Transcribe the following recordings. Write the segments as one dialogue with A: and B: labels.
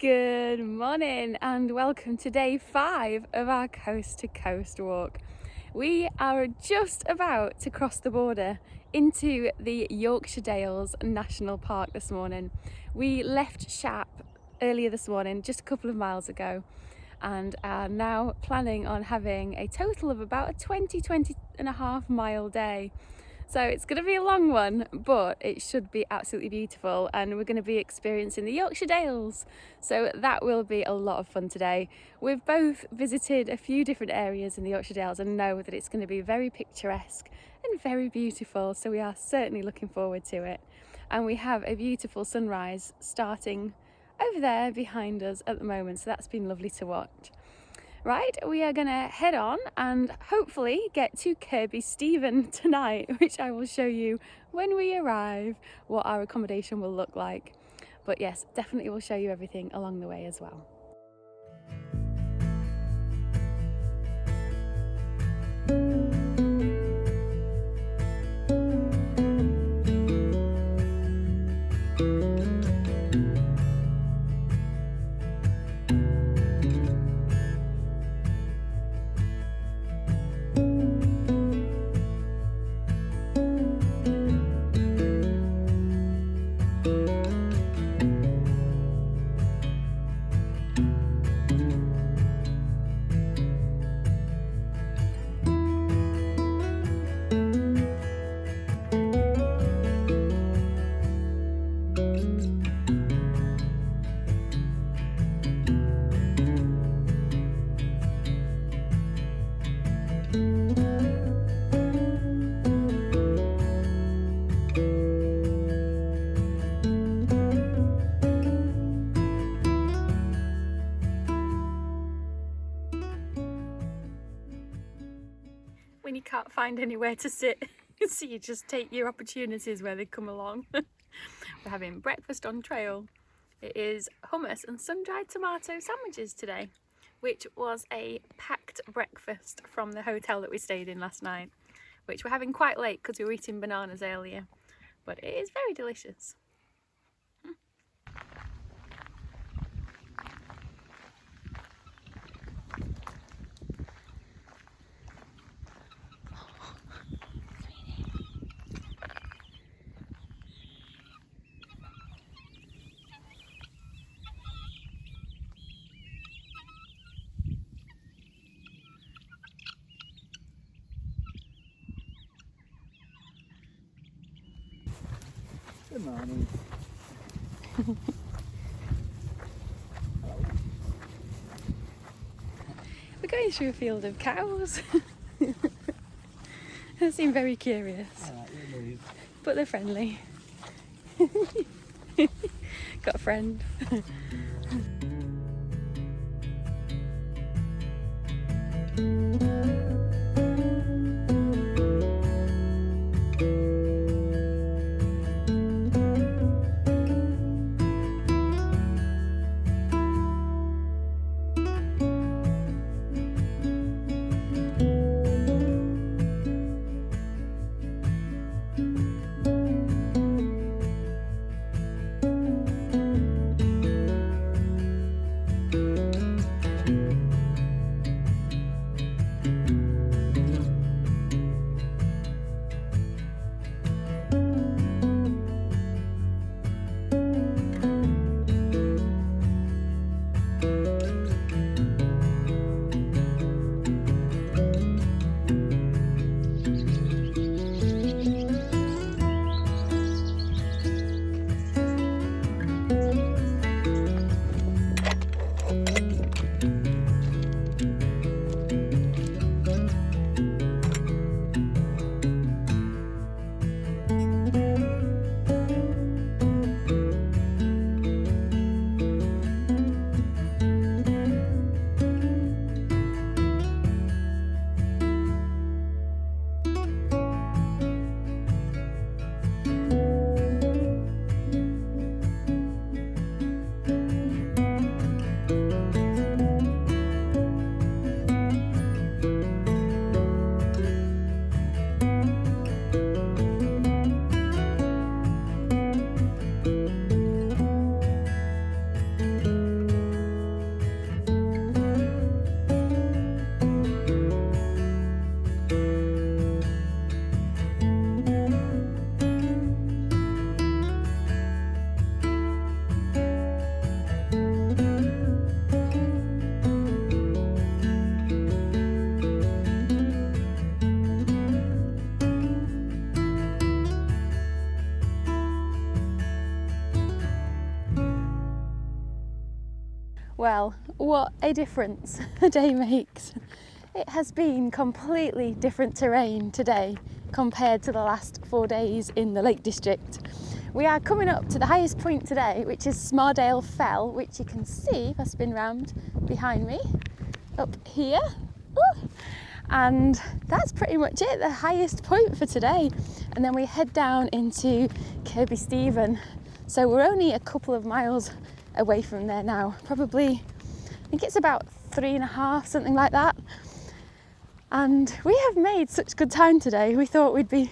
A: Good morning and welcome to day 5 of our coast to coast walk. We are just about to cross the border into the Yorkshire Dales National Park this morning. We left Shap earlier this morning, just a couple of miles ago, and are now planning on having a total of about a 20 and a half mile day. So it's going to be a long one, but it should be absolutely beautiful, and we're going to be experiencing the Yorkshire Dales. So that will be a lot of fun today. We've both visited a few different areas in the Yorkshire Dales and know that it's going to be very picturesque and very beautiful. So we are certainly looking forward to it. And we have a beautiful sunrise starting over there behind us at the moment. So that's been lovely to watch. Right, we are going to head on and hopefully get to Kirby Stephen tonight, which I will show you when we arrive what our accommodation will look like. But yes, definitely we'll show you everything along the way as well. When you can't find anywhere to sit, so you just take your opportunities where they come along. We're having breakfast on trail. It is hummus and sun-dried tomato sandwiches today, which was a packed breakfast from the hotel that we stayed in last night, which we're having quite late because we were eating bananas earlier, but it is very delicious.
B: Good morning.
A: We're going through a field of cows. They seem very curious, but they're friendly. Got a friend. Well, what a difference a day makes. It has been completely different terrain today compared to the last 4 days in the Lake District. We are coming up to the highest point today, which is Smaurdale Fell, which you can see if I spin round behind me, up here. Ooh. And that's pretty much it, the highest point for today. And then we head down into Kirby Stephen. So we're only a couple of miles away from there now, probably, I think it's about 3.5, something like that. And we have made such good time today. We thought we'd be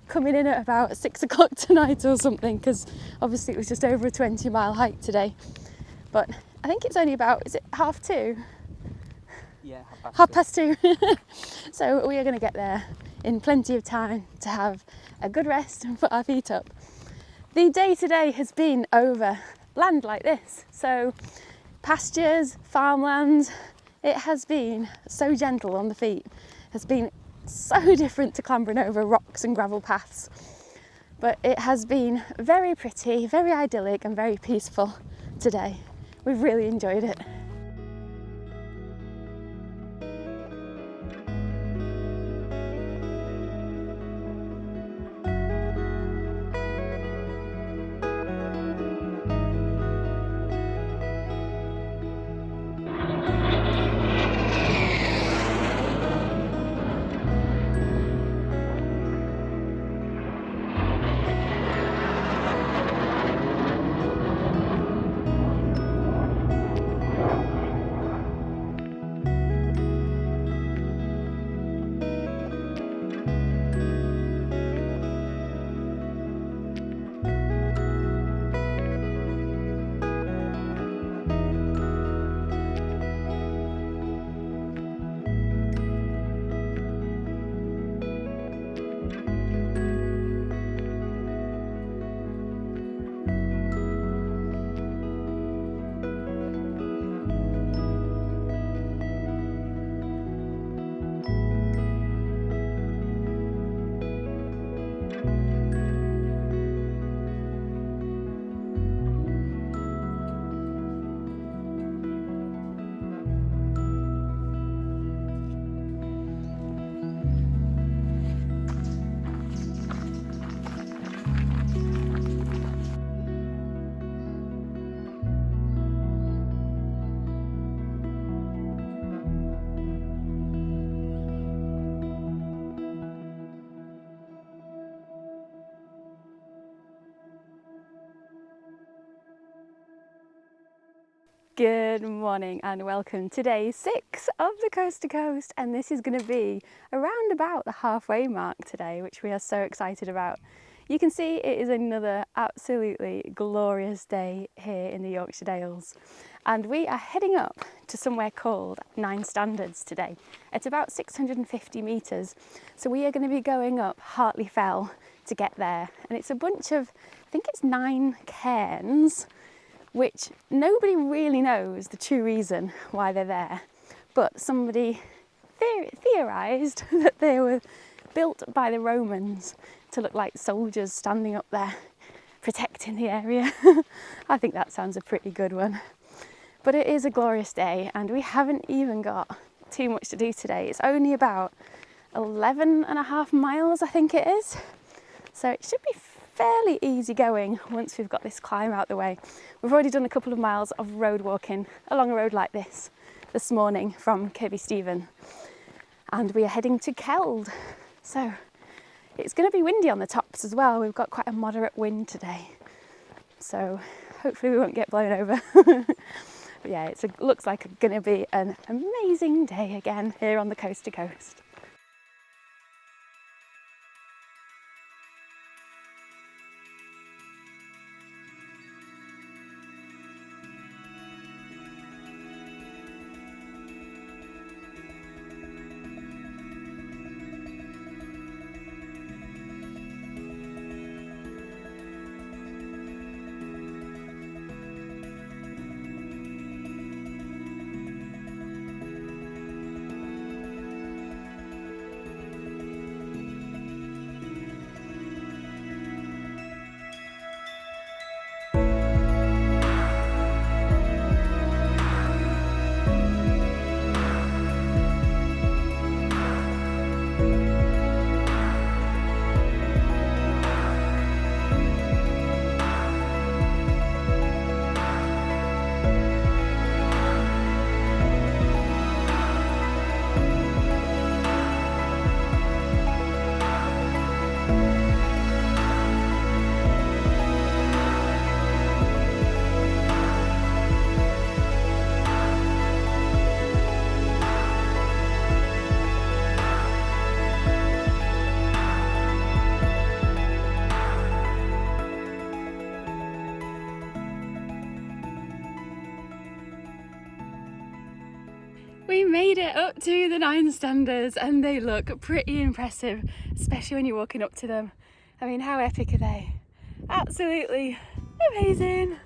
A: coming in at about 6 o'clock tonight or something, because obviously it was just over a 20-mile hike today. But I think it's only about, is it 2:30?
B: Yeah,
A: Half past 2. So we are going to get there in plenty of time to have a good rest and put our feet up. The day today has been over land like this, so pastures, farmland. It has been so gentle on the feet. It has been so different to clambering over rocks and gravel paths, but it has been very pretty, very idyllic and very peaceful today. We've really enjoyed it. Good morning and welcome to day 6 of the Coast to Coast, and this is going to be around about the halfway mark today, which we are so excited about. You can see it is another absolutely glorious day here in the Yorkshire Dales, and we are heading up to somewhere called 9 Standards today at about 650 metres. So we are going to be going up Hartley Fell to get there, and it's a bunch of, I think it's 9 cairns, which nobody really knows the true reason why they're there, but somebody theorised that they were built by the Romans to look like soldiers standing up there protecting the area. I think that sounds a pretty good one. But it is a glorious day and we haven't even got too much to do today. It's only about 11.5 miles, I think it is. So it should be fairly easy going once we've got this climb out the way. We've already done a couple of miles of road walking along a road like this morning from Kirby Stephen, and we are heading to Keld. So it's going to be windy on the tops as well. We've got quite a moderate wind today, so hopefully we won't get blown over. But yeah, it looks like it's going to be an amazing day again here on the Coast to Coast. We made it up to the 9 standers and they look pretty impressive, especially when you're walking up to them. I mean, how epic are they? Absolutely amazing.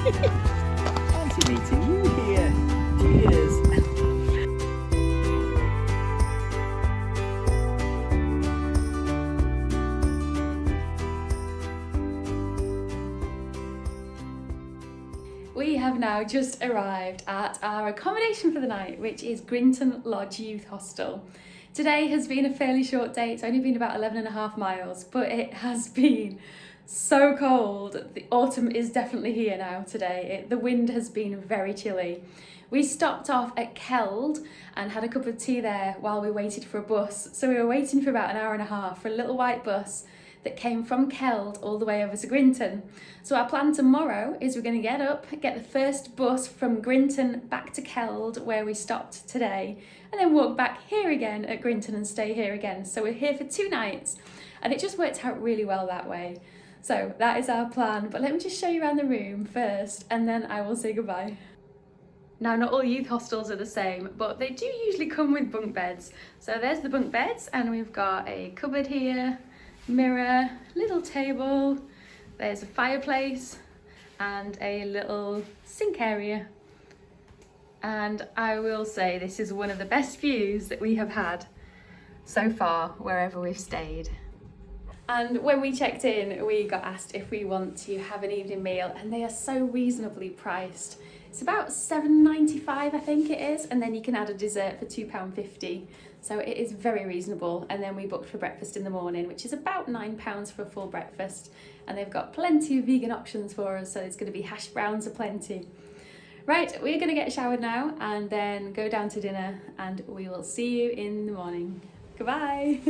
B: Fancy meeting you here. Cheers.
A: We have now just arrived at our accommodation for the night, which is Grinton Lodge Youth Hostel. Today has been a fairly short day. It's only been about 11.5 miles, but it has been so cold. The autumn is definitely here now today. The wind has been very chilly. We stopped off at Keld and had a cup of tea there while we waited for a bus. So we were waiting for about an hour and a half for a little white bus that came from Keld all the way over to Grinton. So our plan tomorrow is we're going to get up, get the first bus from Grinton back to Keld where we stopped today, and then walk back here again at Grinton and stay here again. So we're here for 2 nights and it just worked out really well that way. So that is our plan, but let me just show you around the room first and then I will say goodbye. Now, not all youth hostels are the same, but they do usually come with bunk beds. So there's the bunk beds and we've got a cupboard here, mirror, little table, there's a fireplace and a little sink area. And I will say this is one of the best views that we have had so far wherever we've stayed. And when we checked in, we got asked if we want to have an evening meal, and they are so reasonably priced. It's about £7.95, I think it is, and then you can add a dessert for £2.50. So it is very reasonable. And then we booked for breakfast in the morning, which is about £9 for a full breakfast. And they've got plenty of vegan options for us, so there's going to be hash browns aplenty. Right, we're going to get showered now and then go down to dinner, and we will see you in the morning. Goodbye.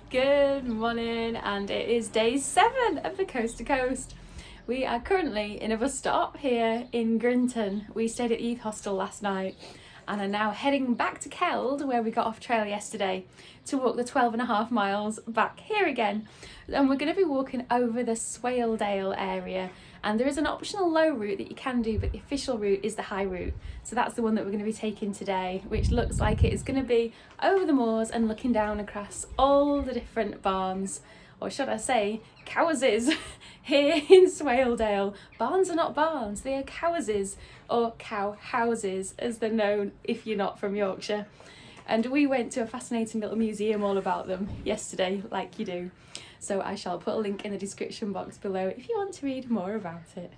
A: Good morning, and it is day 7 of the Coast to Coast. We are currently in a bus stop here in Grinton. We stayed at Youth Hostel last night and are now heading back to Keld, where we got off trail yesterday, to walk the 12.5 miles back here again. And we're going to be walking over the Swaledale area, and there is an optional low route that you can do, but the official route is the high route. So that's the one that we're going to be taking today, which looks like it is going to be over the moors and looking down across all the different barns, or should I say cowses, here in Swaledale. Barns are not barns, they are cowses, or cow houses as they're known if you're not from Yorkshire. And we went to a fascinating little museum all about them yesterday, like you do. So I shall put a link in the description box below if you want to read more about it.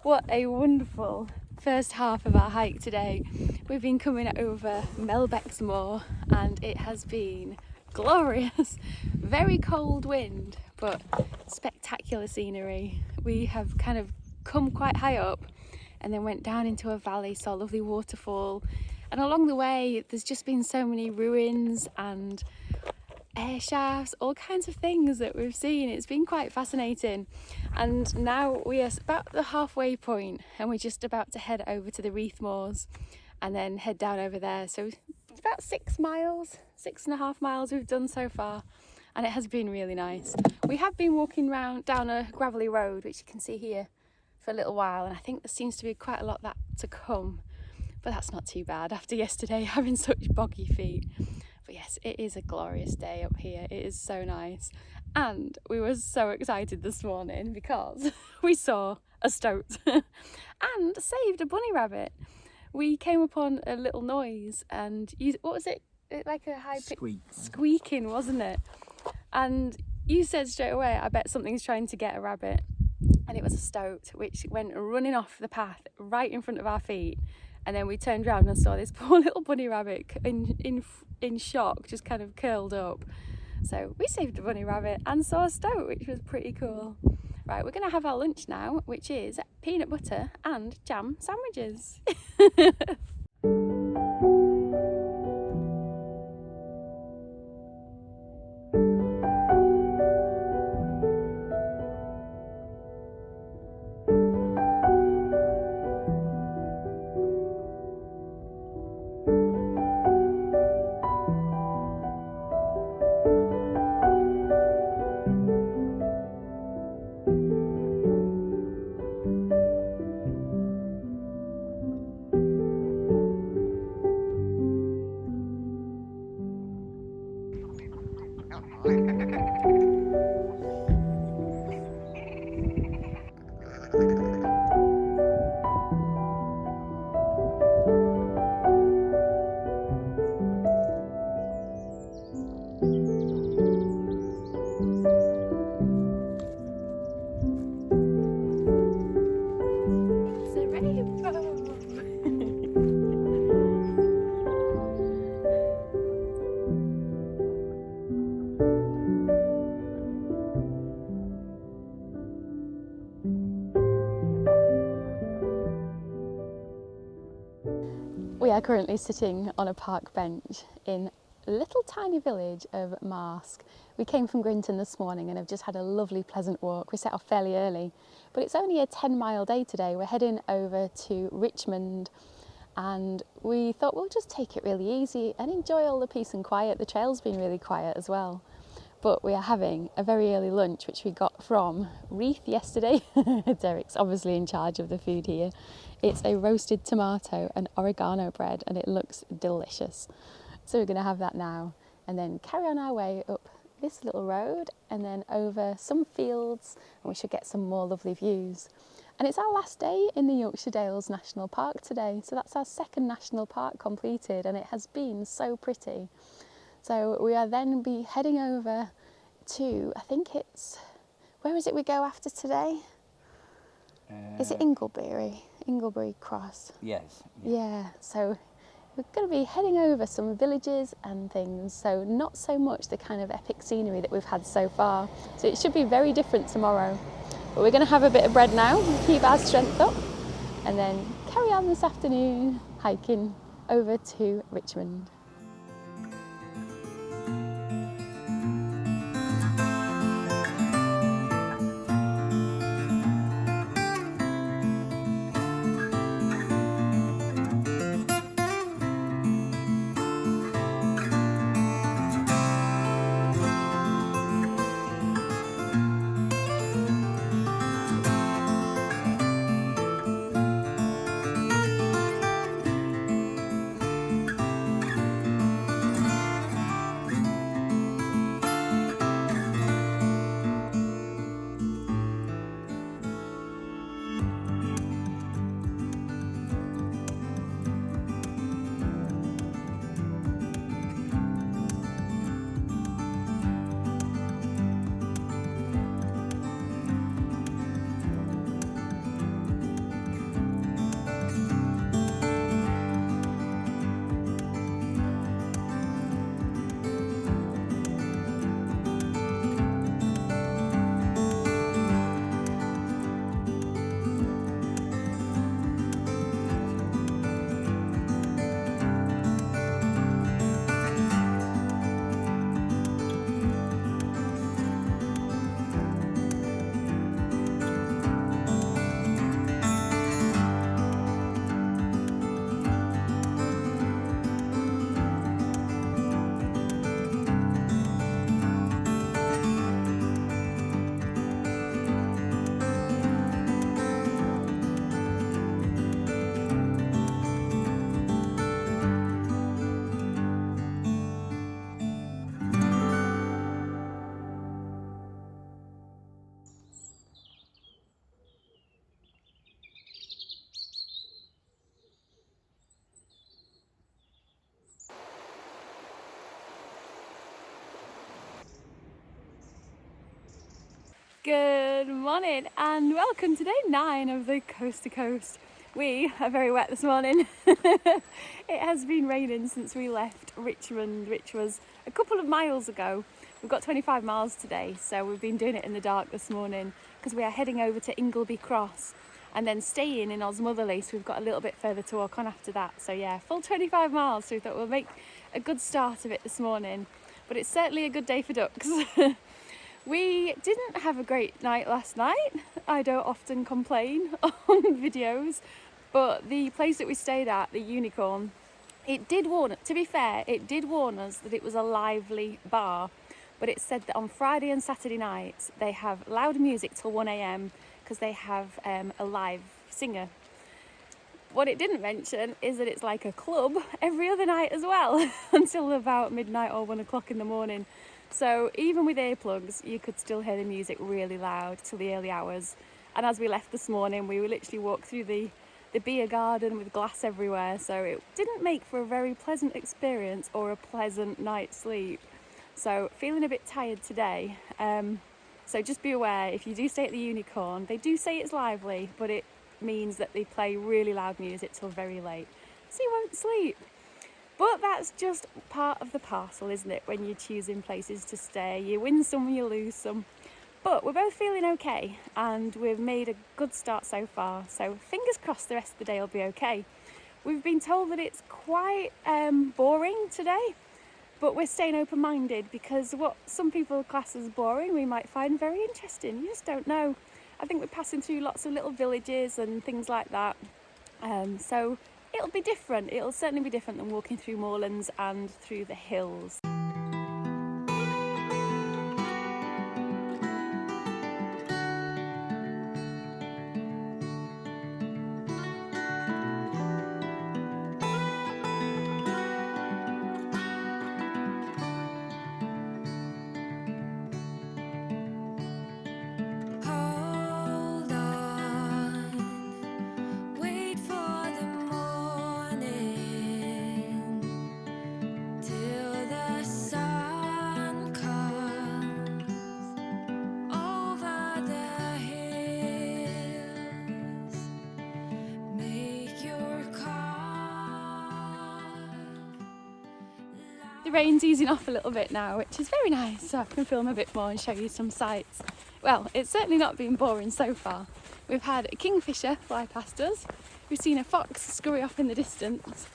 A: What a wonderful first half of our hike today. We've been coming over Melbeck's Moor and it has been glorious. Very cold wind, but spectacular scenery. We have kind of come quite high up and then went down into a valley, saw a lovely waterfall, and along the way there's just been so many ruins and air shafts, all kinds of things that we've seen. It's been quite fascinating, and now we are about the halfway point and we're just about to head over to the Reeth Moors and then head down over there. So it's about 6.5 miles we've done so far, and it has been really nice. We have been walking round down a gravelly road, which you can see here, for a little while, and I think there seems to be quite a lot that to come, but that's not too bad after yesterday having such boggy feet. But yes, it is a glorious day up here. It is so nice. And we were so excited this morning because we saw a stoat and saved a bunny rabbit. We came upon a little noise and what was it? Like a high squeaking, wasn't it? And you said straight away, I bet something's trying to get a rabbit. And it was a stoat which went running off the path right in front of our feet And then we turned around and saw this poor little bunny rabbit in shock, just kind of curled up. So we saved a bunny rabbit and saw a stoat, which was pretty cool. Right, we're gonna have our lunch now, which is peanut butter and jam sandwiches. We are currently sitting on a park bench in a little tiny village of Marsk. We came from Grinton this morning and have just had a lovely pleasant walk. We set off fairly early, but it's only a 10-mile day today. We're heading over to Richmond and we thought we'll just take it really easy and enjoy all the peace and quiet. The trail's been really quiet as well. But we are having a very early lunch, which we got from Reith yesterday. Derek's obviously in charge of the food here. It's a roasted tomato and oregano bread, and it looks delicious. So we're going to have that now, and then carry on our way up this little road, and then over some fields, and we should get some more lovely views. And it's our last day in the Yorkshire Dales National Park today, so that's our second national park completed, and it has been so pretty. So we are then be heading over to, I think it's, where is it we go after today? Is it Ingleby Cross?
B: Yes.
A: Yeah, so we're going to be heading over some villages and things, so not so much the kind of epic scenery that we've had so far. So it should be very different tomorrow. But we're going to have a bit of bread now, keep our strength up, and then carry on this afternoon hiking over to Richmond. Good morning and welcome to day 9 of the Coast to Coast. We are very wet this morning. It has been raining since we left Richmond, which was a couple of miles ago. We've got 25 miles today, so we've been doing it in the dark this morning because we are heading over to Ingleby Cross and then staying in Osmotherley, so we've got a little bit further to walk on after that. So yeah, full 25 miles, so we thought we'll make a good start of it this morning, but it's certainly a good day for ducks. We didn't have a great night last night. I don't often complain on videos, but the place that we stayed at, the Unicorn, it did warn, to be fair, it did warn us that it was a lively bar, but it said that on Friday and Saturday nights they have loud music till 1 a.m. because they have a live singer. What it didn't mention is that it's like a club every other night as well until about midnight or 1 o'clock in the morning. So even with earplugs, you could still hear the music really loud till the early hours. And as we left this morning, we literally walked through the beer garden with glass everywhere. So it didn't make for a very pleasant experience or a pleasant night's sleep. So feeling a bit tired today. So just be aware, if you do stay at the Unicorn, they do say it's lively, but it means that they play really loud music till very late. So you won't sleep. But that's just part of the parcel, isn't it, when you're choosing places to stay? You win some, you lose some. But we're both feeling okay, and we've made a good start so far. So fingers crossed the rest of the day will be okay. We've been told that it's quite boring today, but we're staying open-minded because what some people class as boring, we might find very interesting. You just don't know. I think we're passing through lots of little villages and things like that. So it'll be different. It'll certainly be different than walking through moorlands and through the hills. The rain's easing off a little bit now, which is very nice, so I can film a bit more and show you some sights. Well, it's certainly not been boring so far. We've had a kingfisher fly past us, we've seen a fox scurry off in the distance,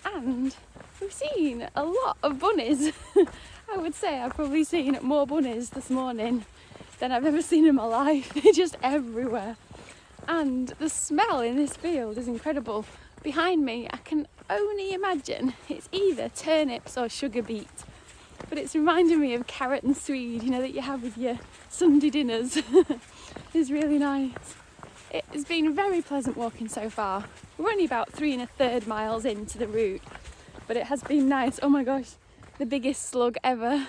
A: and we've seen a lot of bunnies. I would say I've probably seen more bunnies this morning than I've ever seen in my life. They're just everywhere. And the smell in this field is incredible. Behind me, I can only imagine it's either turnips or sugar beet, but it's reminding me of carrot and swede, you know, that you have with your Sunday dinners. It's really nice. It has been very pleasant walking so far. We're only about 3 1/3 miles into the route, but it has been nice. Oh my gosh, the biggest slug ever.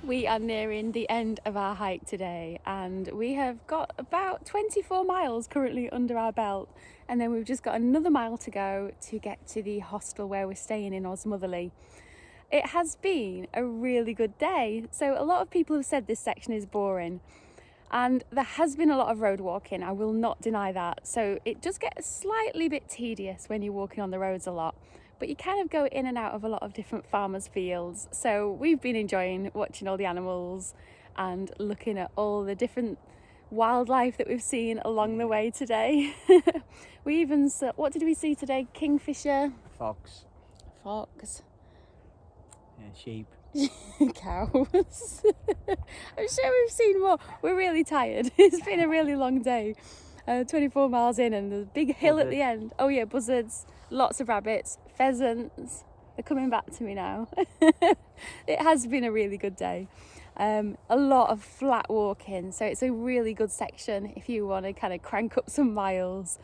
A: We are nearing the end of our hike today, and we have got about 24 miles currently under our belt, and then we've just got another mile to go to get to the hostel where we're staying in Osmotherley. It has been a really good day. So a lot of people have said this section is boring, and there has been a lot of road walking, I will not deny that. So it does get slightly bit tedious when you're walking on the roads a lot, but you kind of go in and out of a lot of different farmers' fields. So we've been enjoying watching all the animals and looking at all the different wildlife that we've seen along the way today. We even saw, what did we see today? Kingfisher,
B: Fox, sheep,
A: cows. I'm sure we've seen more. We're really tired. It's been a really long day. 24 miles in, and the big hill at the end. Oh yeah, buzzards, lots of rabbits, pheasants. They're coming back to me now. It has been a really good day. A lot of flat walking, so it's a really good section if you want to kind of crank up some miles.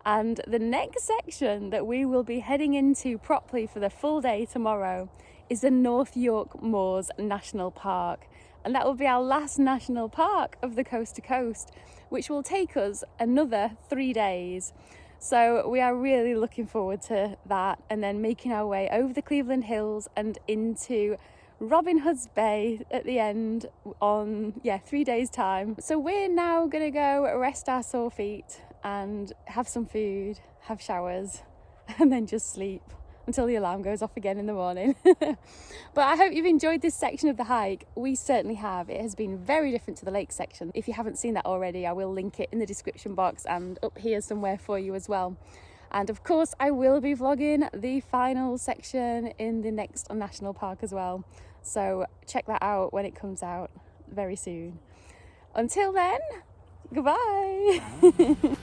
A: And the next section that we will be heading into properly for the full day tomorrow is the North York Moors National Park. And that will be our last national park of the coast to coast, which will take us another 3 days. So we are really looking forward to that, and then making our way over the Cleveland Hills and into Robin Hood's Bay at the end on 3 days time. So we're now gonna go rest our sore feet and have some food, have showers, and then just sleep until the alarm goes off again in the morning. But I hope you've enjoyed this section of the hike. We certainly have. It has been very different to the lake section. If you haven't seen that already, I will link it in the description box and up here somewhere for you as well. And of course, I will be vlogging the final section in the next national park as well. So check that out when it comes out very soon. Until then, goodbye.